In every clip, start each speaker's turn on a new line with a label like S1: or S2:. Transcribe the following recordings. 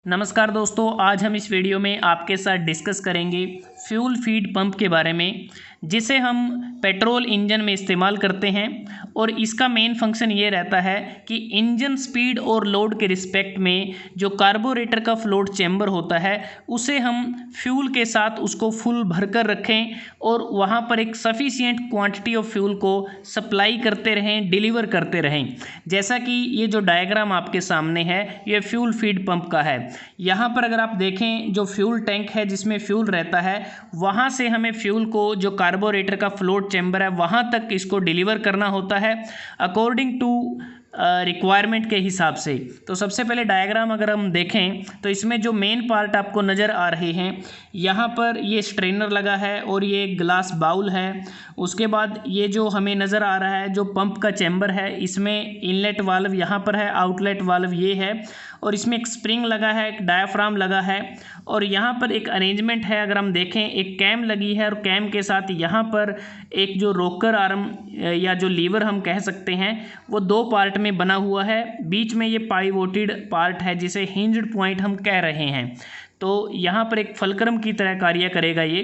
S1: नमस्कार दोस्तों, आज हम इस वीडियो में आपके साथ डिस्कस करेंगे फ्यूल फीड पंप के बारे में, जिसे हम पेट्रोल इंजन में इस्तेमाल करते हैं। और इसका मेन फंक्शन ये रहता है कि इंजन स्पीड और लोड के रिस्पेक्ट में जो कार्बोरेटर का फ्लोट चैम्बर होता है उसे हम फ्यूल के साथ उसको फुल भरकर रखें और वहाँ पर एक सफिशिएंट क्वांटिटी ऑफ फ्यूल को सप्लाई करते रहें, डिलीवर करते रहें। जैसा कि ये जो डायग्राम आपके सामने है ये फ्यूल फीड पंप का है। यहाँ पर अगर आप देखें, जो फ्यूल टैंक है जिसमें फ्यूल रहता है, वहाँ से हमें फ्यूल को जो कार्बोरेटर का फ्लोट चैम्बर है वहाँ तक इसको डिलीवर करना होता है अकॉर्डिंग टू रिक्वायरमेंट के हिसाब से। तो सबसे पहले डायग्राम अगर हम देखें तो इसमें जो मेन पार्ट आपको नज़र आ रहे हैं, यहाँ पर ये स्ट्रेनर लगा है और ये ग्लास बाउल है। उसके बाद ये जो हमें नज़र आ रहा है जो पंप का चैम्बर है, इसमें इनलेट वाल्व यहाँ पर है, आउटलेट वाल्व ये है और इसमें एक स्प्रिंग लगा है, एक डायाफ्राम लगा है और यहाँ पर एक अरेंजमेंट है। अगर हम देखें, एक कैम लगी है और कैम के साथ यहाँ पर एक जो रोकर आर्म या जो लीवर हम कह सकते हैं वो दो पार्ट में बना हुआ है। बीच में ये पाइवोटेड पार्ट है जिसे हिंज्ड पॉइंट हम कह रहे हैं। तो यहाँ पर एक फलक्रम की तरह कार्य करेगा ये।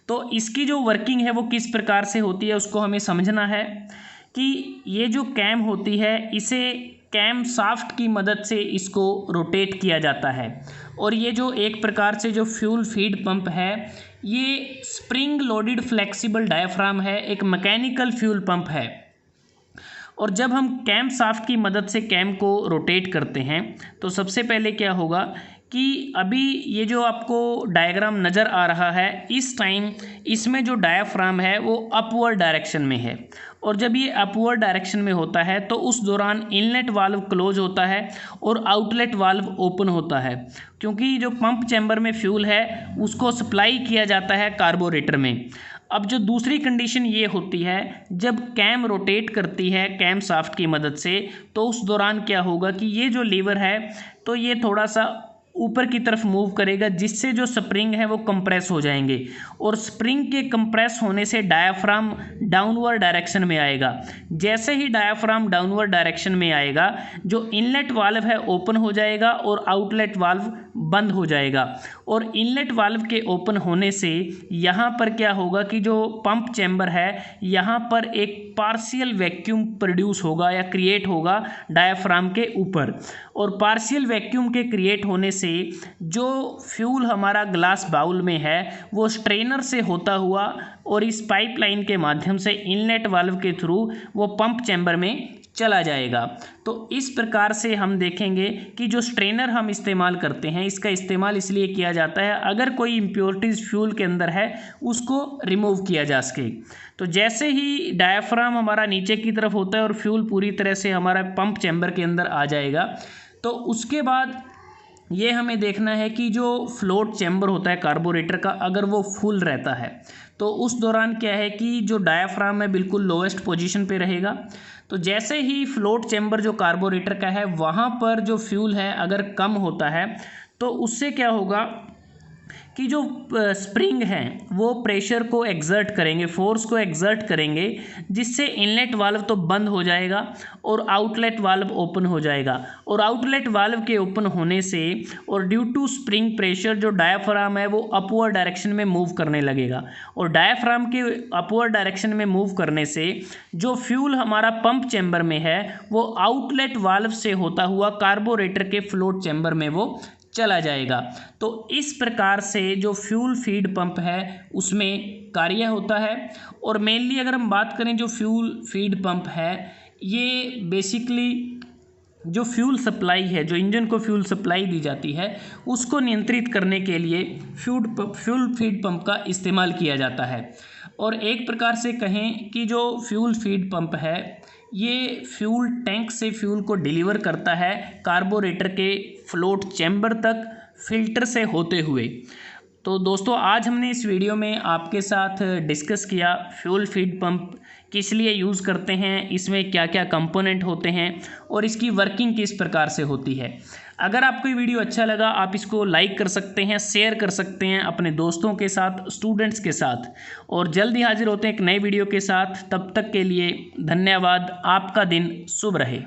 S1: तो इसकी जो वर्किंग है वो किस प्रकार से होती है उसको हमें समझना है कि ये जो कैम होती है इसे कैम शाफ्ट की मदद से इसको रोटेट किया जाता है। और ये जो एक प्रकार से जो फ्यूल फीड पंप है ये स्प्रिंग लोडेड फ्लेक्सिबल डायाफ्राम है, एक मैकेनिकल फ्यूल पंप है। और जब हम कैम शाफ्ट की मदद से कैम को रोटेट करते हैं तो सबसे पहले क्या होगा कि अभी ये जो आपको डायग्राम नज़र आ रहा है इस टाइम इसमें जो डायाफ्राम है वो अपवर्ड डायरेक्शन में है। और जब ये अपवर्ड डायरेक्शन में होता है तो उस दौरान इनलेट वाल्व क्लोज होता है और आउटलेट वाल्व ओपन होता है, क्योंकि जो पंप चैम्बर में फ्यूल है उसको सप्लाई किया जाता है कार्बोरेटर में। अब जो दूसरी कंडीशन ये होती है, जब कैम रोटेट करती है कैम शाफ्ट की मदद से, तो उस दौरान क्या होगा कि ये जो लीवर है तो ये थोड़ा सा ऊपर की तरफ मूव करेगा, जिससे जो स्प्रिंग है वो कंप्रेस हो जाएंगे और स्प्रिंग के कंप्रेस होने से डायाफ्राम डाउनवर्ड डायरेक्शन में आएगा। जैसे ही डायाफ्राम डाउनवर्ड डायरेक्शन में आएगा जो इनलेट वाल्व है ओपन हो जाएगा और आउटलेट वाल्व बंद हो जाएगा। और इनलेट वाल्व के ओपन होने से यहाँ पर क्या होगा कि जो पंप चैम्बर है यहाँ पर एक पार्शियल वैक्यूम प्रोड्यूस होगा या क्रिएट होगा डायाफ्राम के ऊपर। और पार्शियल वैक्यूम के क्रिएट होने से जो फ्यूल हमारा ग्लास बाउल में है वो स्ट्रेनर से होता हुआ और इस पाइपलाइन के माध्यम से इनलेट वाल्व के थ्रू वो पंप चैम्बर में चला जाएगा। तो इस प्रकार से हम देखेंगे कि जो स्ट्रेनर हम इस्तेमाल करते हैं इसका इस्तेमाल इसलिए किया जाता है अगर कोई इम्प्योरिटीज़ फ्यूल के अंदर है उसको रिमूव किया जा सके। तो जैसे ही डायाफ्राम हमारा नीचे की तरफ होता है और फ्यूल पूरी तरह से हमारा पंप चैम्बर के अंदर आ जाएगा, तो उसके बाद ये हमें देखना है कि जो फ्लोट चैम्बर होता है कार्बोरेटर का, अगर वो फुल रहता है तो उस दौरान क्या है कि जो डायाफ्राम है बिल्कुल लोएस्ट पोजीशन पे रहेगा। तो जैसे ही फ्लोट चैम्बर जो कार्बोरेटर का है वहाँ पर जो फ्यूल है अगर कम होता है तो उससे क्या होगा कि जो स्प्रिंग हैं वो प्रेशर को एक्सर्ट करेंगे, फोर्स को एक्सर्ट करेंगे, जिससे इनलेट वाल्व तो बंद हो जाएगा और आउटलेट वाल्व ओपन हो जाएगा। और आउटलेट वाल्व के ओपन होने से और ड्यू टू स्प्रिंग प्रेशर जो डायाफ्राम है वो अपवर्ड डायरेक्शन में मूव करने लगेगा। और डायाफ्राम के अपवर्ड डायरेक्शन में मूव करने से जो फ्यूल हमारा पंप चैम्बर में है वो आउटलेट वाल्व से होता हुआ कार्बोरेटर के फ्लोट चैम्बर में वो चला जाएगा। तो इस प्रकार से जो फ्यूल फीड पंप है उसमें कार्य होता है। और मेनली अगर हम बात करें जो फ्यूल फीड पंप है ये बेसिकली जो फ्यूल सप्लाई है, जो इंजन को फ्यूल सप्लाई दी जाती है उसको नियंत्रित करने के लिए फ्यूल फीड पंप का इस्तेमाल किया जाता है। और एक प्रकार से कहें कि जो फ्यूल फीड पंप है ये फ्यूल टैंक से फ्यूल को डिलीवर करता है कार्बोरेटर के फ्लोट चैम्बर तक फिल्टर से होते हुए। तो दोस्तों, आज हमने इस वीडियो में आपके साथ डिस्कस किया फ्यूल फीड पंप किस लिए यूज़ करते हैं, इसमें क्या क्या कंपोनेंट होते हैं और इसकी वर्किंग किस प्रकार से होती है। अगर आपको ये वीडियो अच्छा लगा आप इसको लाइक कर सकते हैं, शेयर कर सकते हैं अपने दोस्तों के साथ, स्टूडेंट्स के साथ। और जल्द ही हाजिर होते हैं एक नए वीडियो के साथ। तब तक के लिए धन्यवाद। आपका दिन शुभ रहे।